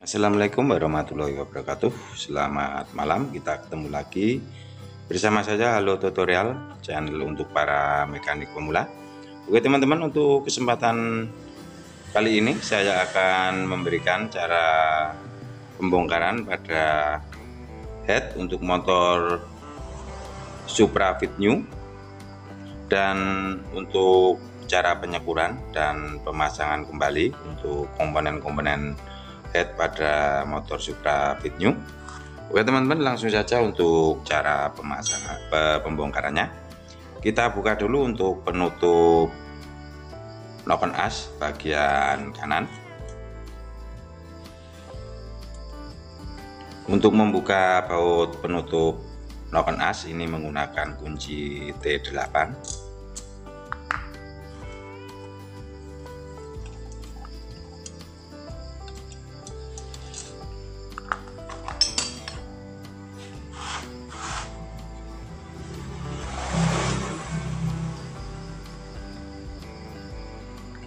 Assalamualaikum warahmatullahi wabarakatuh. Selamat malam, kita ketemu lagi bersama saya Halo Tutorial, channel untuk para mekanik pemula. Oke teman-teman, untuk kesempatan kali ini saya akan memberikan cara pembongkaran pada head untuk motor Supra Fit New, dan untuk cara penyekuran dan pemasangan kembali untuk komponen-komponen head pada motor Supra Fit New. Oke teman-teman, langsung saja untuk cara pemasangan pembongkarannya. Kita buka dulu untuk penutup knock-on as bagian kanan. Untuk membuka baut penutup knock-on as ini menggunakan kunci T8.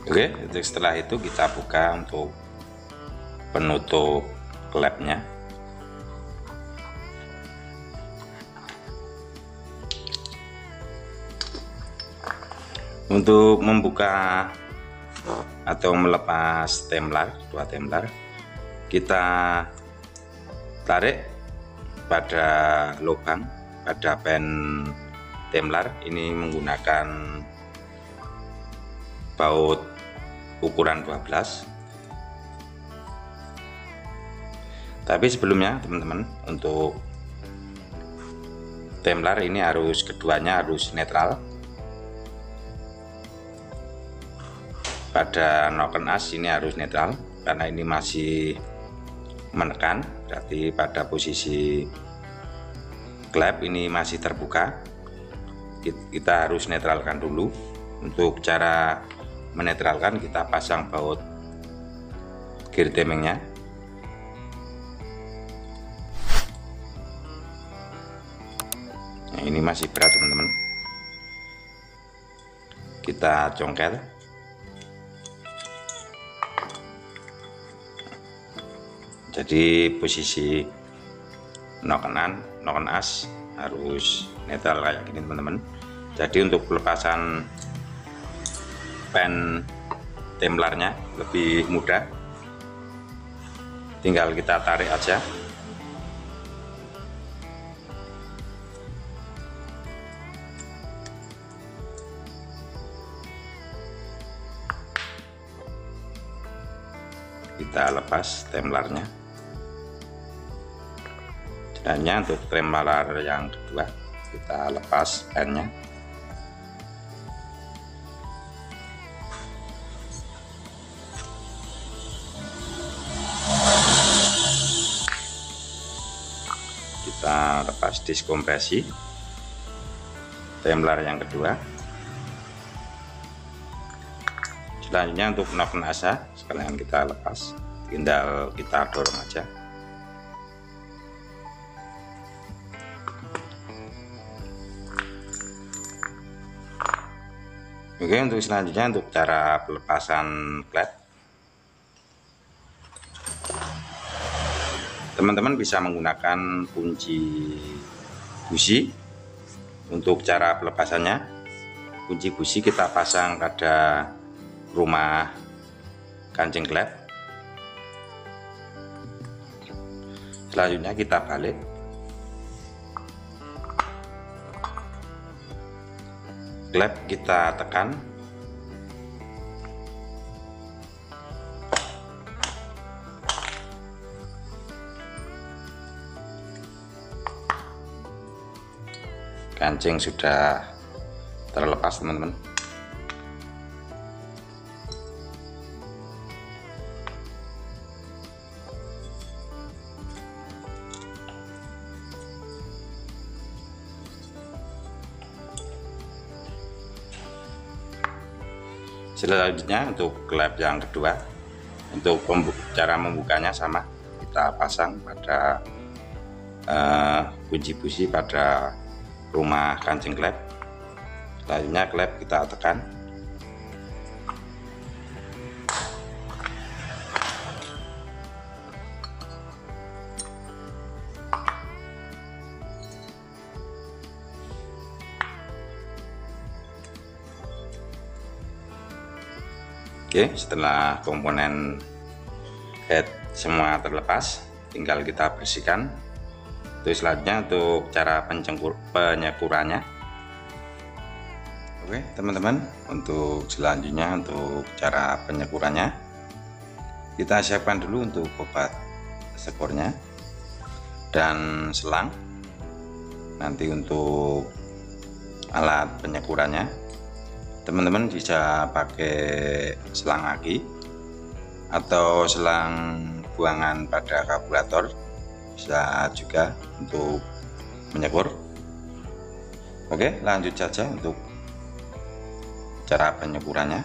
Oke, setelah itu kita buka untuk penutup klepnya. Untuk membuka atau melepas templar, dua templar, kita tarik pada lubang pada pen templar ini menggunakan baut ukuran 12. Tapi sebelumnya teman-teman, untuk templar ini keduanya harus netral. Pada knock-on as ini harus netral karena ini masih menekan, berarti pada posisi klep ini masih terbuka. Kita harus netralkan dulu. Untuk cara menetralkan, kita pasang baut gear timingnya. Nah, ini masih berat teman-teman, kita congkel. Jadi posisi knock-on as harus netral kayak gini teman-teman. Jadi untuk pelepasan pen templarnya lebih mudah, tinggal kita tarik aja. Kita lepas templarnya. Dan untuk templar yang kedua kita lepas pennya. Kita lepas diskompresi templar yang kedua. Selanjutnya untuk knock-on as sekalian kita lepas, tinggal kita dorong aja. Oke, untuk selanjutnya untuk cara pelepasan klep, teman-teman bisa menggunakan kunci busi. Untuk cara pelepasannya, kunci busi kita pasang pada rumah kancing klep. Selanjutnya kita balik. Klep kita tekan. Kancing sudah terlepas teman-teman. Selanjutnya untuk klep yang kedua, untuk cara membukanya sama, kita pasang pada kunci busi pada rumah kancing klep. Selanjutnya klep kita tekan. Oke, setelah komponen head semua terlepas, tinggal kita bersihkan. Terus selanjutnya untuk cara penyekurannya. Oke teman-teman, untuk selanjutnya untuk cara penyekurannya, kita siapkan dulu untuk obat sekurnya dan selang. Nanti untuk alat penyekurannya, teman-teman bisa pakai selang aki atau selang buangan pada karburator, bisa juga untuk menyekur. Oke, lanjut saja untuk cara penyekurannya.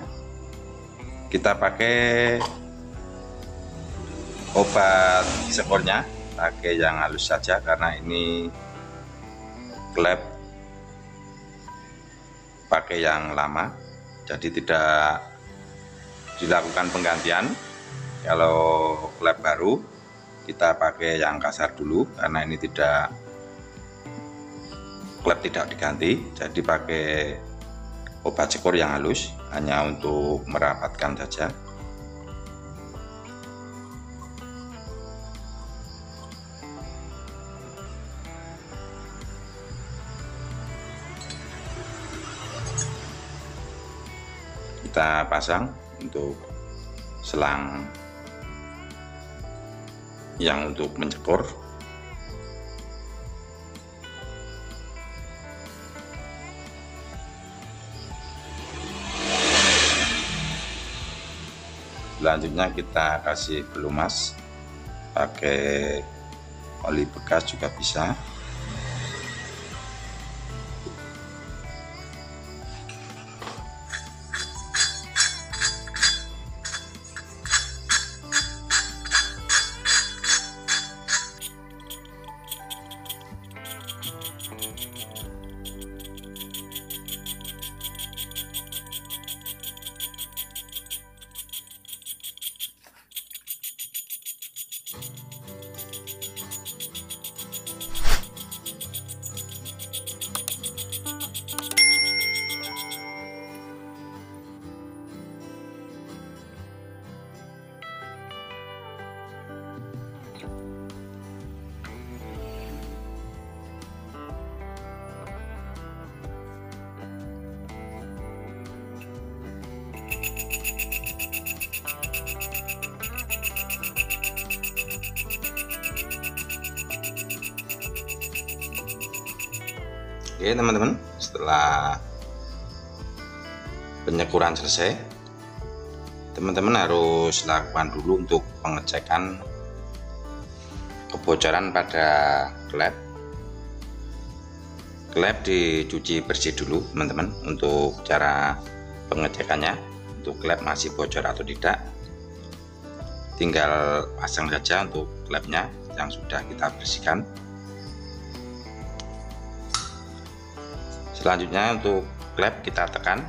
Kita pakai obat sekurnya, pakai yang halus saja karena ini klep pakai yang lama, jadi tidak dilakukan penggantian. Kalau klep baru kita pakai yang kasar dulu karena ini klep tidak diganti, jadi pakai obat sekur yang halus hanya untuk merapatkan saja. Kita pasang untuk selang yang untuk menyekur. Selanjutnya kita kasih pelumas pakai oli bekas juga bisa. Oke teman-teman, setelah penyekuran selesai, teman-teman harus lakukan dulu untuk pengecekan kebocoran pada klep. Klep dicuci bersih dulu teman-teman. Untuk cara pengecekannya, untuk klep masih bocor atau tidak, tinggal pasang saja untuk klepnya yang sudah kita bersihkan. Selanjutnya untuk klep kita tekan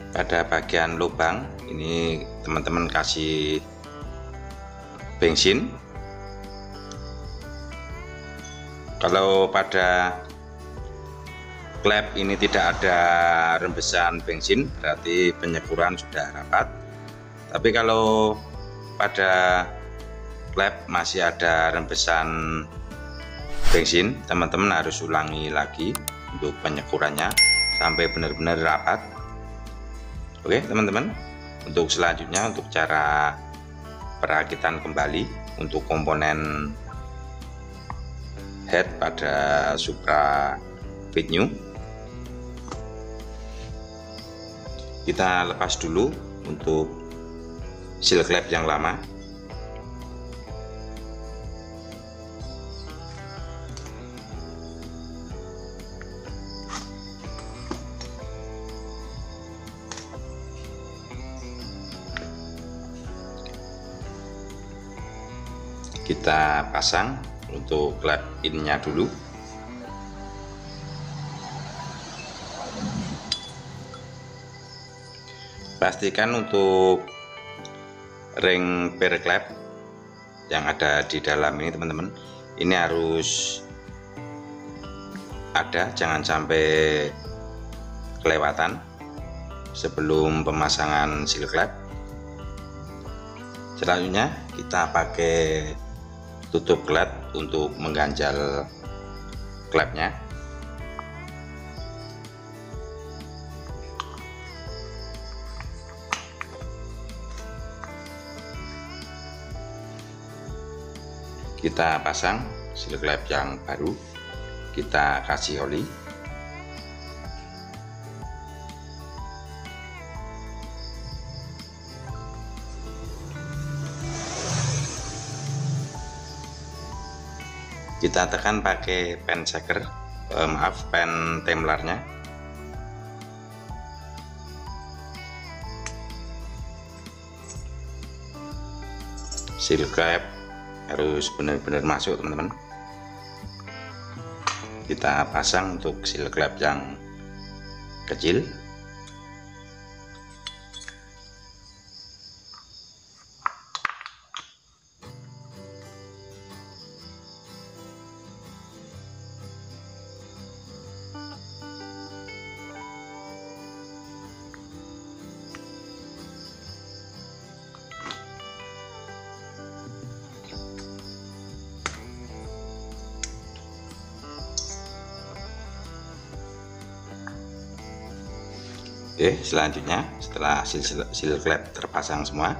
pada bagian lubang ini, teman-teman kasih bensin. Kalau pada klep ini tidak ada rembesan bensin, berarti penyekuran sudah rapat. Tapi kalau pada klep masih ada rembesan bensin, teman-teman harus ulangi lagi untuk penyekurannya sampai benar-benar rapat. Oke teman-teman, untuk selanjutnya untuk cara perakitan kembali untuk komponen head pada Supra Fit New, kita lepas dulu untuk seal klep yang lama. Kita pasang untuk klep innya dulu. Pastikan untuk ring per klep yang ada di dalam ini teman-teman, ini harus ada, jangan sampai kelewatan. sebelum pemasangan seal klep. Selanjutnya kita pakai tutup klep untuk mengganjal klepnya. Kita pasang seal klep yang baru, kita kasih oli. Kita tekan pakai pen shaker, pen templarnya. Seal klep harus benar-benar masuk, teman-teman. Kita pasang untuk seal klep yang kecil. Oke, selanjutnya setelah seal klep terpasang semua,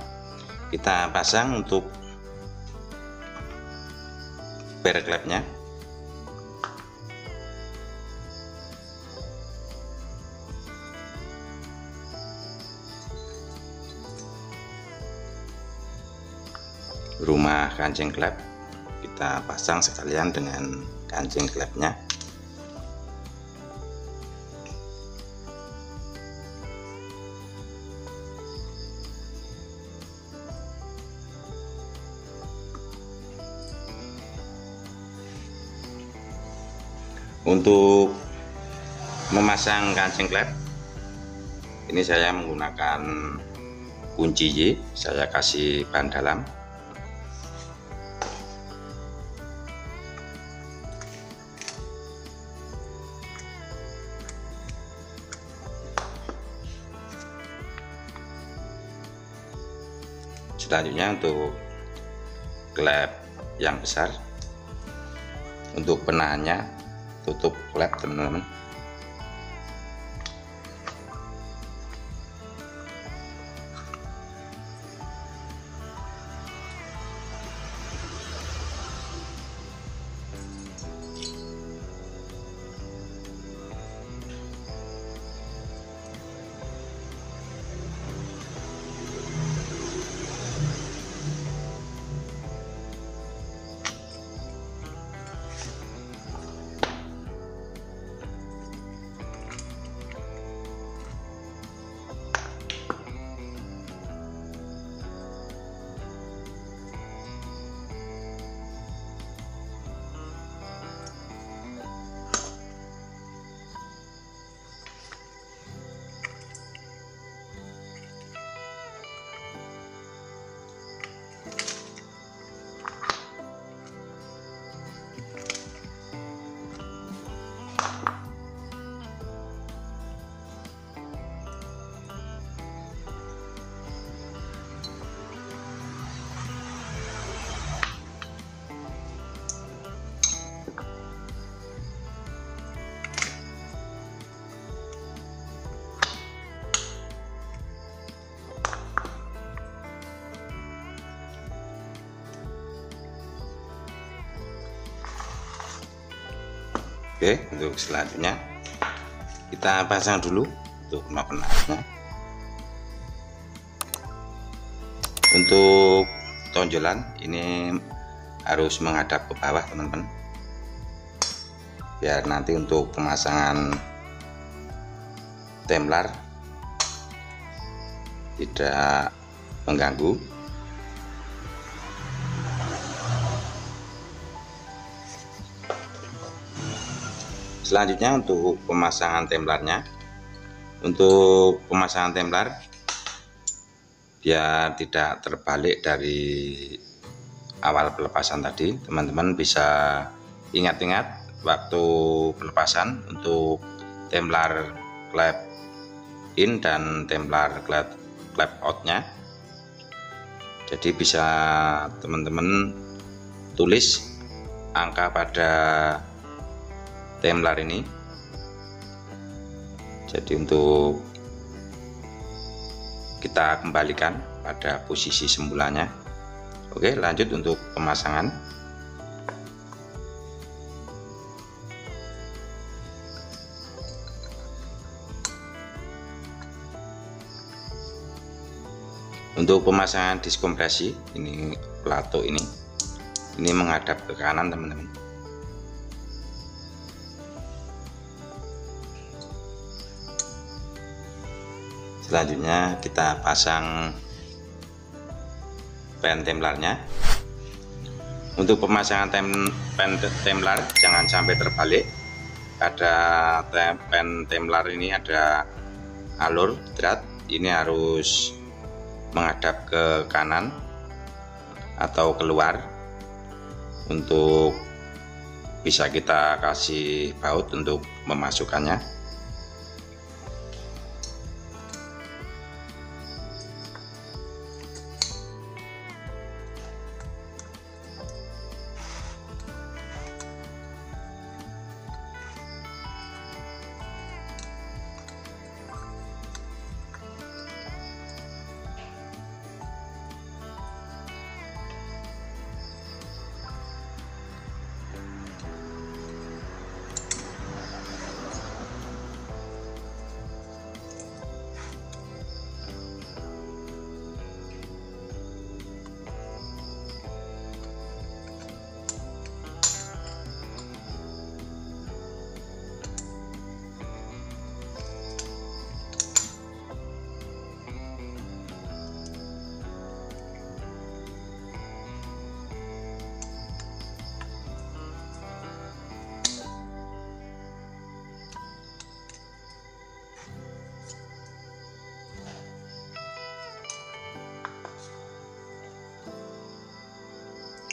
kita pasang untuk per klepnya. Rumah kancing klep kita pasang sekalian dengan kancing klepnya. Untuk memasang kancing klep ini saya menggunakan kunci Y, saya kasih ban dalam. Selanjutnya untuk klep yang besar, untuk penahannya tutup klep, teman-teman. Oke, untuk selanjutnya kita pasang dulu untuk penarnya. Untuk tonjolan ini harus menghadap ke bawah, teman-teman, biar nanti untuk pemasangan templar tidak mengganggu. Selanjutnya untuk pemasangan templarnya. Untuk pemasangan templar biar tidak terbalik dari awal pelepasan tadi, teman-teman bisa ingat-ingat waktu pelepasan untuk templar klep in dan templar clap outnya. Jadi bisa teman-teman tulis angka pada templar ini. Jadi untuk kita kembalikan pada posisi semulanya. Oke, lanjut untuk pemasangan. Untuk pemasangan diskompresi, ini plato ini menghadap ke kanan teman-teman. Selanjutnya kita pasang pen templarnya. Untuk pemasangan pen templar jangan sampai terbalik. Pada pen templar ini ada alur drat, ini harus menghadap ke kanan atau keluar untuk bisa kita kasih baut untuk memasukkannya.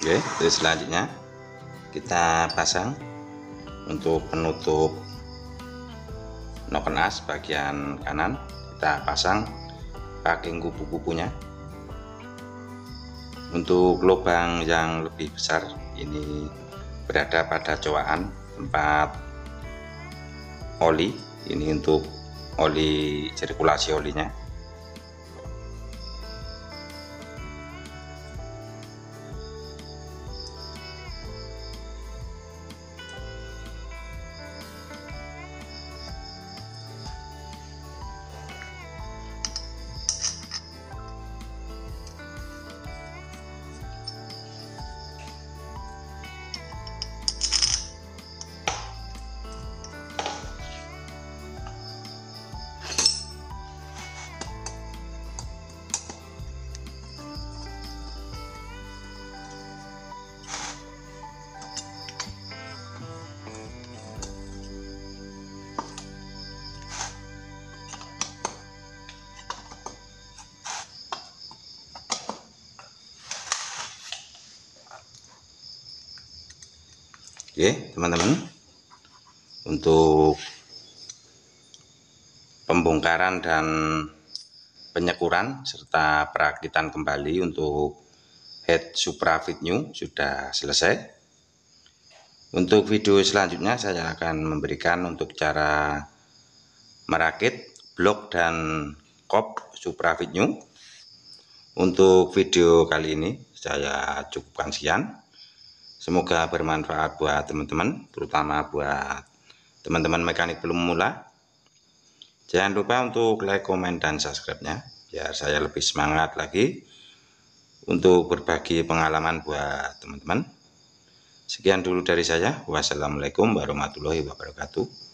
Oke, terus selanjutnya kita pasang untuk penutup noken as bagian kanan, kita pasang pakai kupu-kupunya. Untuk lubang yang lebih besar ini berada pada cowakan tempat oli, ini untuk oli sirkulasi olinya. Oke teman-teman, untuk pembongkaran dan penyekuran serta perakitan kembali untuk head Suprafit New sudah selesai. Untuk video selanjutnya saya akan memberikan untuk cara merakit blok dan kop Suprafit New. Untuk video kali ini saya cukupkan sekian. Semoga bermanfaat buat teman-teman, terutama buat teman-teman mekanik belum memula. Jangan lupa untuk like, komen, dan subscribe-nya biar saya lebih semangat lagi untuk berbagi pengalaman buat teman-teman. Sekian dulu dari saya. Wassalamualaikum warahmatullahi wabarakatuh.